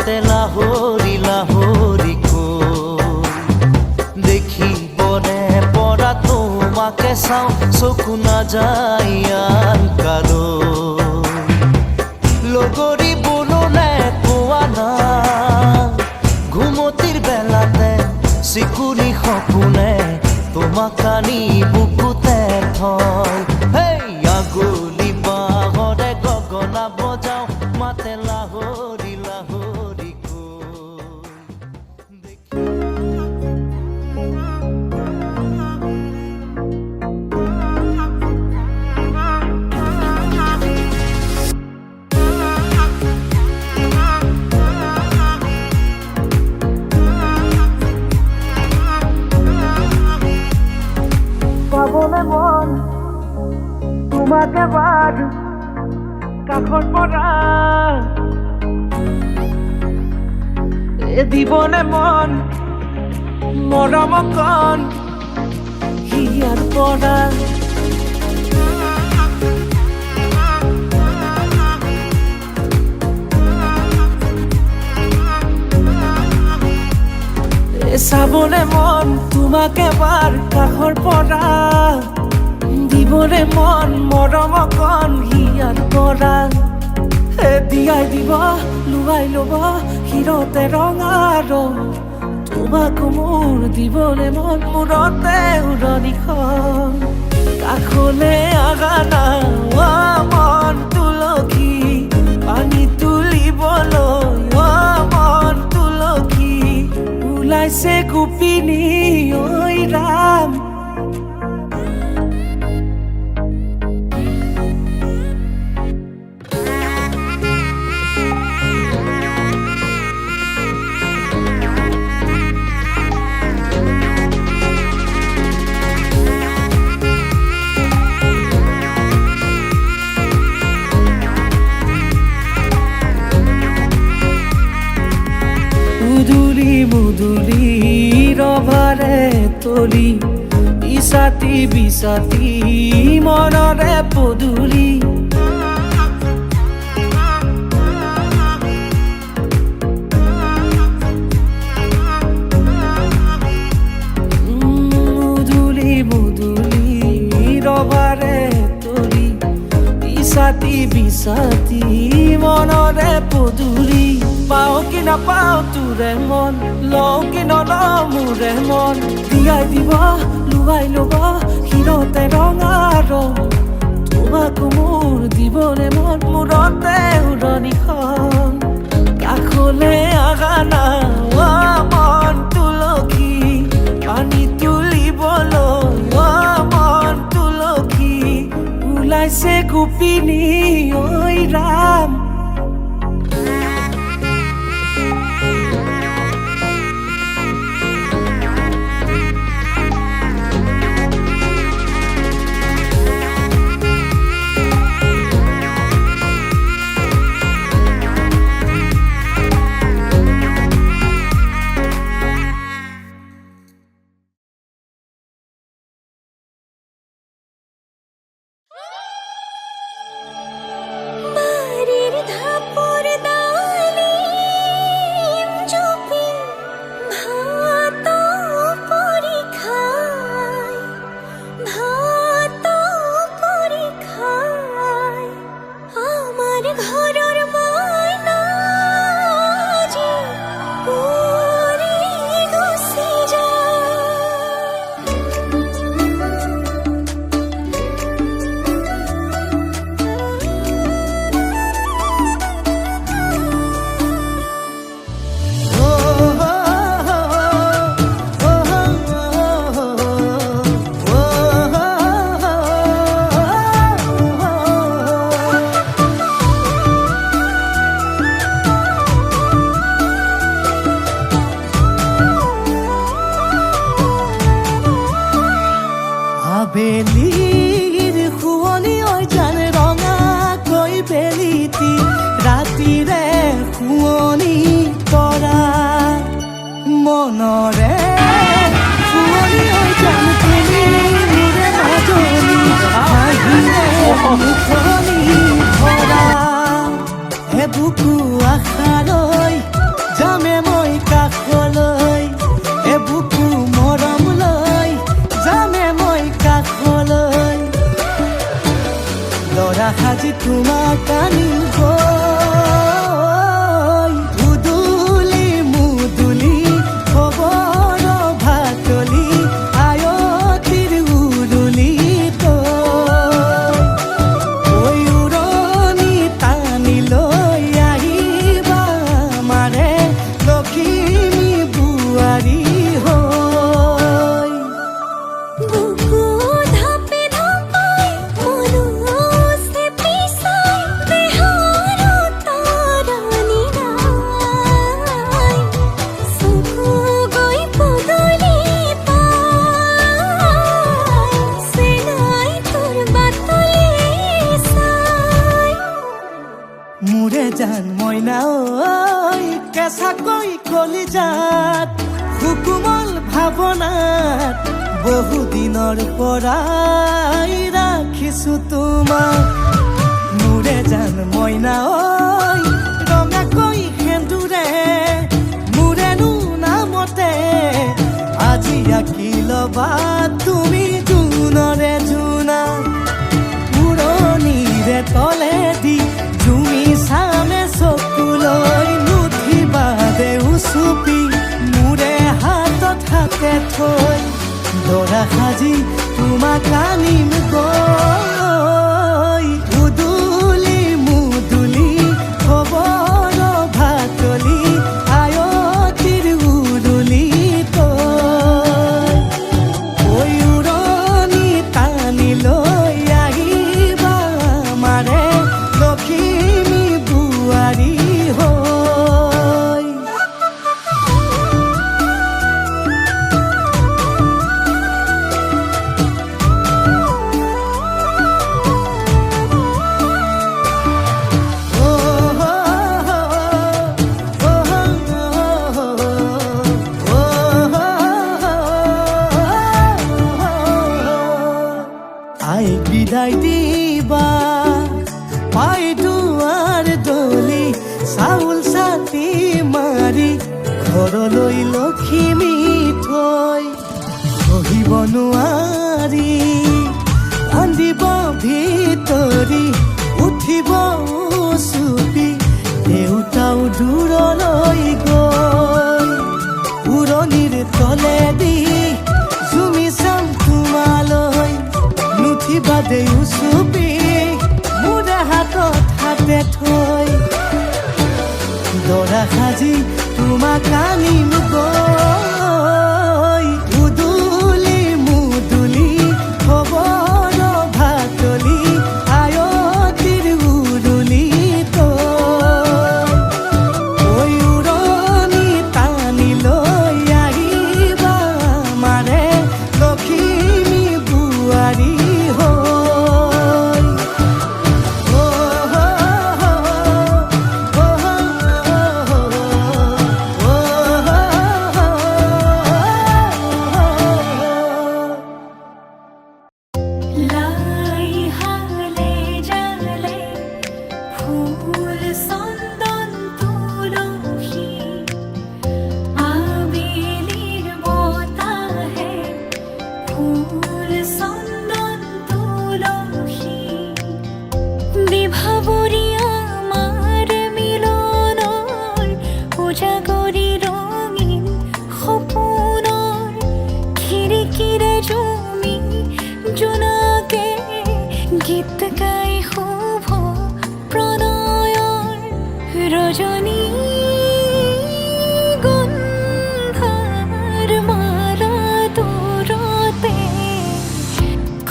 মাতে লাহৰি লাহৰি দেখিবনে পৰা তোমাকে চাওঁ চকু নাযায় আন কালৈ লগৰী বোলনে কোৱা না ঘুমতিৰ বেলাতে চিকুনি সপোনে তোমাক আনি বুকুতে থয় হেই আগলি বাহৰে গগনা বজাওঁ মাতে লাহৰি লাহৰি পাবলে মন তোমাকে বাদ কাষৰ পৰা দিবনে মন মৰম কণ হিয়াৰ পৰা চাবলে মন তোমাকে বাৰ কাষৰ পৰা দিবলে মন মৰম কণ হিয়াৰ পৰা দিয়াই দিব লুৱাই ল'ব হিৰতে ৰঙা ৰং তোমাক মোৰ দিবলে মন মূৰতে উৰণিখন কাষলে আগানা মন তুলসী পানী তুলিবলৈ মন তুলসী ওলাইছে গোপিনী ঐ ৰাম মুদুলি ৰভাৰে তলি বিছাতি বিছাতি মনৰে পদূলি মুদুলি মুদুলি ৰভাৰে তলি বিছাতি বিছাতি মনৰে পদূলি পাও কি নাপাও তোৰে মন লওঁ কি নলওঁ মোৰে মন দিয়াই দিব লুৱাই ল'ব হিৰতে ৰঙা ৰং তোমাক মোৰ দিবলে মন মূৰতে উৰণিখন কাষলে আগানা মন তুলসী পানী তুলিবলৈ মন তুলসী ওলাইছে গোপিনী ঐ ৰাম বেলিৰ শুৱনি ঐ জান ৰঙাকৈ বেলিতি ৰাতিৰে শুৱনি তৰা মনৰে শুৱনি ঐ জান তুমি মোৰে মাজনী আহিলে মুখনি ভৰা হে বুকু আশালৈ তোমাক আনিম গৈ উদুলি মুদুলি খবৰ ভাতলি আয়তিৰ উৰুলি তই উৰণি টানি লৈ আহিবা আমাৰে লখিমী বোৱাৰী হৈ বুকু ধাপে ধাপাই মনুষ্যে পিছাই দেহৰ তৰণি নাই চকু গৈ পদূলি পাই চেনাই তোৰ বাটলি চাই মোৰে জান মইনা ঐ কেঁচাকৈ কলিজাত সুকুমল ভাৱনাত বহুদিনৰ পৰাই ৰাখিছো তোমাক মোৰে জান মইনা ঐ ৰঙাকৈ সেন্দুৰে মোৰেনো নামতে আজি আঁকি ল'বা তুমি জোনৰে জোনা উৰণিৰে তলেদি জুমি চামে চকুলৈ নুঠিবা দেউ চুপি মোৰে হাতত হাতে থৈ দৰা সাজি তোমাক আনিম গৈ উদুলি মুদুলি খবৰ ভাতলি আয়তিৰ উৰুলি তই উৰণি টানি লৈ আহিবা আমাৰে লখিমী বোৱাৰী হৈ আই বিদায় দিবা পাই দুৱাৰ দলি চাউল চাটি মাৰি ঘৰলৈ লখিমী থৈ সহিব নোৱাৰি কান্দিব ভিতৰি উঠিব চুপি দেউতাও দূৰলৈ গৈ উৰণিৰ তলেদি জুমি চাম তোমালৈ নুঠিবা দেউ চুপি মোৰে হাতত হাতে থৈ দৰা সাজি তোমাক আনিম গৈ উদুলি মুদুলি খবৰ ভাতলি আয়তিৰ উৰুলি তই উৰণি টানি লৈ আহিবা আমাৰে লখিমী বোৱাৰী হৈ লাই হালে জালে ফুল চন্দন তুলসী আবেলিৰ বতাহে ফুল চন্দন তুলসী বিভাৱৰীয়া আমাৰ মিলনৰ উজাগৰি ৰঙীন সপোনৰ খিৰিকীৰে জুমি জোনাকে গীত গাই শুভ প্ৰণয়ৰ ৰজনী গন্ধাৰ মালা দূৰতে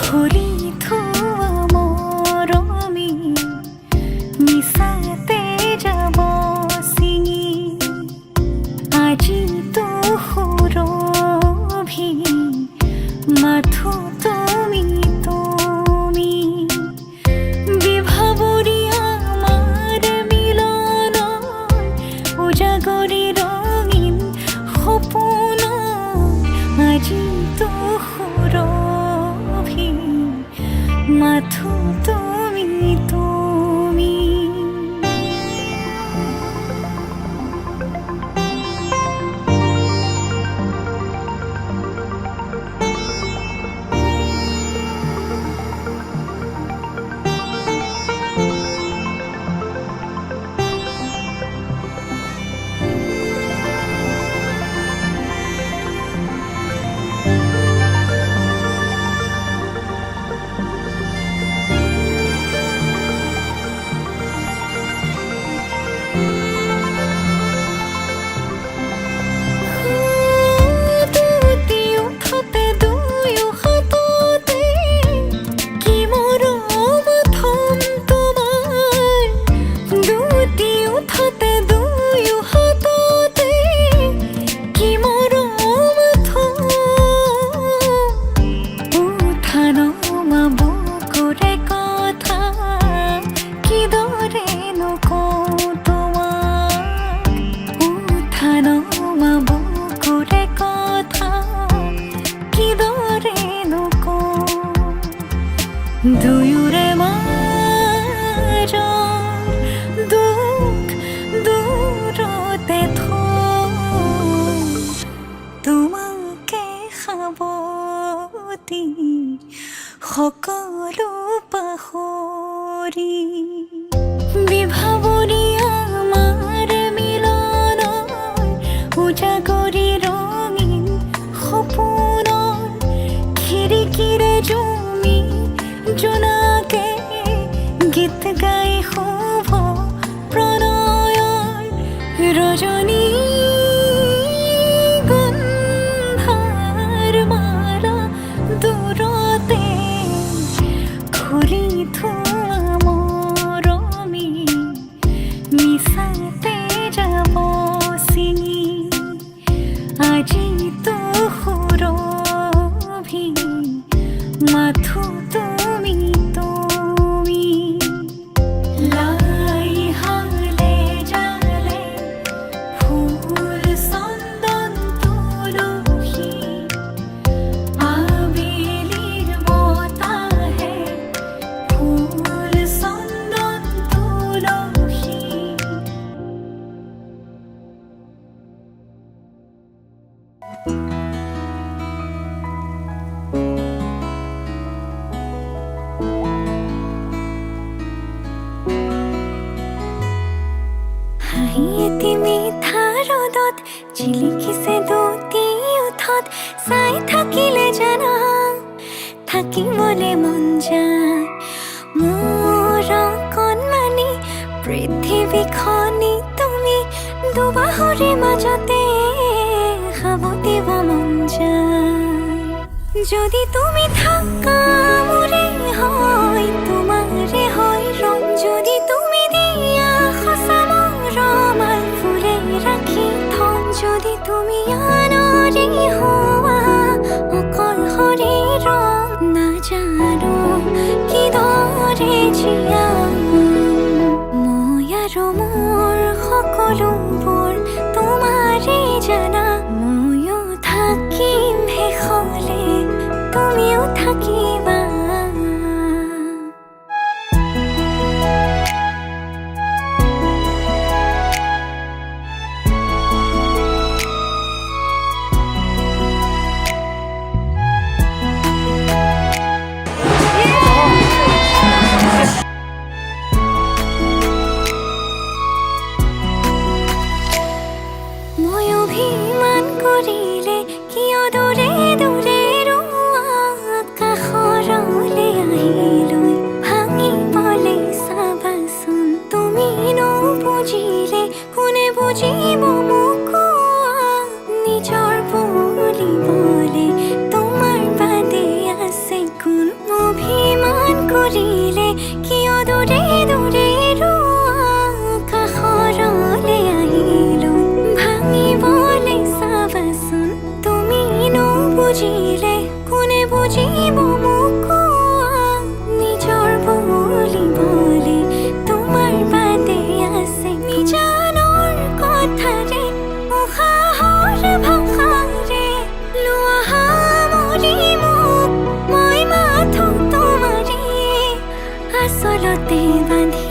খুলি থোৱা মৰমী মিছাতে যাব ছিঙি আজিতো সুৰভি মাথো তুমি তুমি বিভাৱৰীয়া আমাৰ মিলনৰ উজাগৰি ৰঙীন সপোনৰ আজিতো সুৰভি মাথো তুমি তুমি দুয়োৰে মাজৰ দুখ দূৰতে থৈ তোমাকে সাৱটি সকলো পাহৰি বিভাৱনী আমাৰ মিলনৰ উজাগৰি ৰঙীন সপোনৰ খিৰিকীৰে জমি জোনাকে গীত গাই শুভ প্ৰণয়ৰ ৰজনী গন্ধাৰ মালা দূৰতে খুলি থোৱা মৰমী মিছাতে যাব চিঙি আজিতো সুৰভি মাথো তুমি তুমি লাই হালে জালে ফুল চন্দন তুলসী আবেলিৰ বতাহে ফুল চন্দন তুলসী হাঁহিয়েতি মিঠা ৰ'দত জিলিকিছে দুটি ওঠত চাই থাকিলে জানা থাকিবলে মন যায় মোৰ কণমানি পৃথিৱীখনি তুমি দুবাহুৰে মাজতে সাৱটিব মন যায় যদি তুমি থাকা মোৰে হয় তোমাৰে হয় ৰং যদি তুমি দিয়া সঁচা মৰমাল ফুলে ৰাখি থম যদি তুমি আনৰে হোৱা অকল শৰীৰ নাজানো কিদৰে জীয়াম মই আৰু মোৰ সকলোবোৰ তোমাৰে জানা ময়ো থাকিম শেষলে তুমিও থাকিবা মই অভিমান কৰিলে কিয় দূৰে দূৰে কাষৰলে আহিলৈ ভাঙিবলে চাবাচোন তুমি নুবুজিলে কোনে বুজিব মোক নিজৰ বুলিবলে তোমাৰ বাদে আছে কোন অভিমান কৰিলে কিয় দূৰে দূৰে কাষৰলে আহিলৈ ভাঙিবলে চাবাচোন তুমি নুবুজিলে কোনে বুজিব মোক নিজৰ বুলিবলে তোমাৰ বাদে আছে নিজানৰ কথাৰে উশাহৰ ভাষাৰে লোৱা সামৰি মোক মই মাথো তোমাৰে আচলতে বান্ধি